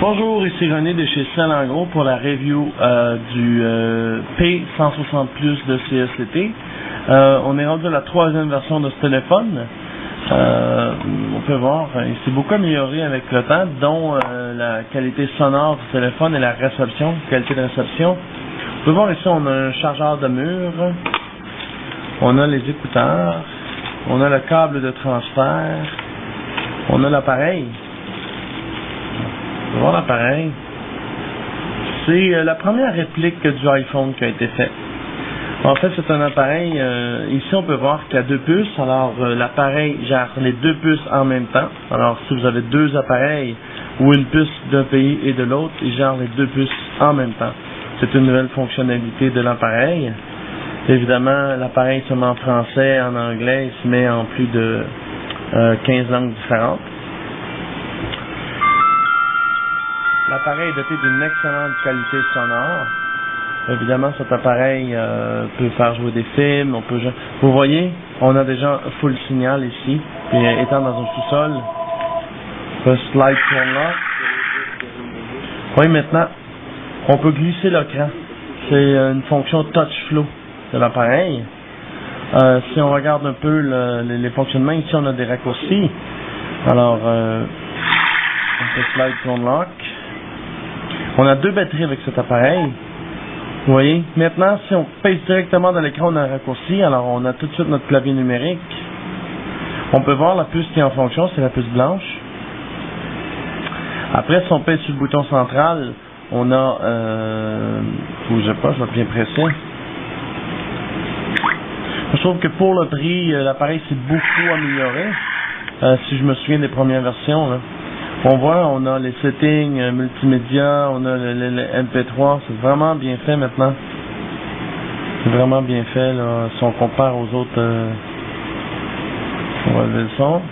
Bonjour, ici René de chez Cell en gros pour la review du P160 Plus de CECT. On est rendu à la troisième version de ce téléphone. On peut voir, il s'est beaucoup amélioré avec le temps, dont la qualité sonore du téléphone et la réception, qualité de réception. On peut voir ici, on a un chargeur de mur, on a les écouteurs, on a le câble de transfert, on a l'appareil. On va voir l'appareil. C'est la première réplique du iPhone qui a été faite. En fait, c'est un appareil, ici on peut voir qu'il y a deux puces. Alors, l'appareil gère les deux puces en même temps. Alors, si vous avez deux appareils ou une puce d'un pays et de l'autre, il gère les deux puces en même temps. C'est une nouvelle fonctionnalité de l'appareil. Évidemment, l'appareil se met en français, en anglais, il se met en plus de 15 langues différentes. L'appareil est doté d'une excellente qualité sonore. Évidemment, cet appareil peut faire jouer des films. Vous voyez, on a déjà full signal ici. Et étant dans un sous-sol, on peut slide to unlock. Oui, maintenant, on peut glisser l'écran. C'est une fonction touch flow de l'appareil. Si on regarde un peu les fonctionnements, ici on a des raccourcis. Alors, on peut slide to unlock. On a deux batteries avec cet appareil. Vous voyez? Maintenant, si on pèse directement dans l'écran, on a un raccourci. Alors, on a tout de suite notre clavier numérique. On peut voir la puce qui est en fonction, c'est la puce blanche. Après, si on pèse sur le bouton central, on a... bougez pas, je vais bien presser. Je trouve que pour le prix, l'appareil s'est beaucoup amélioré. Si je me souviens des premières versions, là. On voit, on a les settings multimédia, on a le MP3, c'est vraiment bien fait maintenant. C'est vraiment bien fait, là, si on compare aux autres. On va lever le son.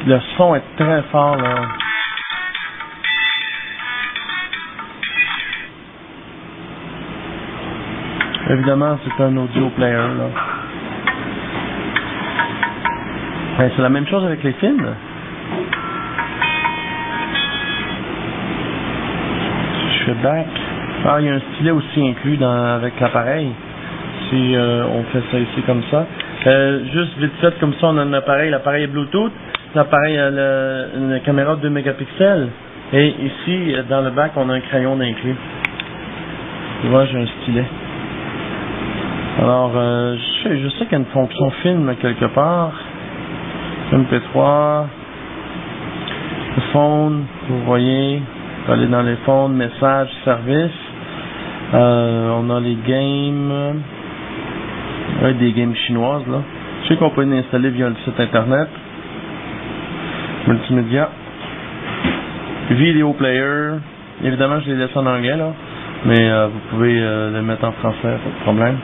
Le son est très fort, là. Évidemment, c'est un audio player, là. C'est la même chose avec les films. Je fais back. Ah, il y a un stylet aussi inclus avec l'appareil. Si on fait ça ici comme ça. Juste vite fait comme ça, on a un appareil. L'appareil est Bluetooth. L'appareil a une caméra de 2 mégapixels. Et ici, dans le bac, on a un crayon inclus. Tu vois, j'ai un stylet. Alors, je sais qu'il y a une fonction film quelque part. MP3, le phone, vous voyez, aller dans les phones, messages, services. On a les games, des games chinoises là. Je sais qu'on peut les installer via le site internet. Multimédia, vidéo player. Évidemment, je les laisse en anglais là, mais vous pouvez les mettre en français, pas de problème.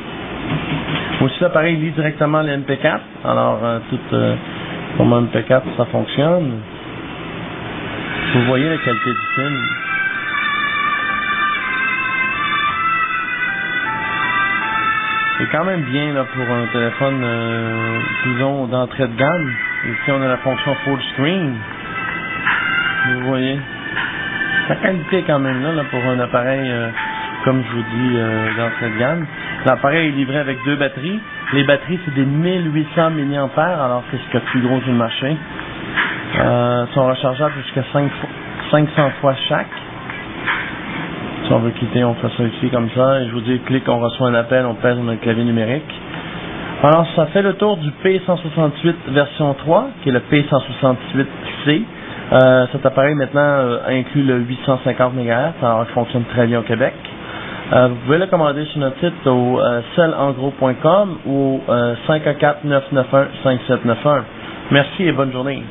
Aussi, l'appareil lit directement les MP4. Alors, comme MP4, ça fonctionne. Vous voyez la qualité du film. C'est quand même bien là pour un téléphone, disons, d'entrée de gamme. Ici, on a la fonction full screen. Vous voyez. La qualité est quand même là pour un appareil, comme je vous dis, d'entrée de gamme. L'appareil est livré avec deux batteries. Les batteries, c'est des 1800 mAh, alors c'est ce qu'il y a de plus gros sur le marché. Sont rechargeables jusqu'à 500 fois chaque. Si on veut quitter, on fait ça ici comme ça. Et je vous dis, clique, on reçoit un appel, on pèse dans le clavier numérique. Alors, ça fait le tour du P168 version 3, qui est le P168C. Cet appareil, maintenant, inclut le 850 MHz, alors il fonctionne très bien au Québec. Vous pouvez le commander sur notre site au cellengros.com ou au 514-991-5791. Merci et bonne journée.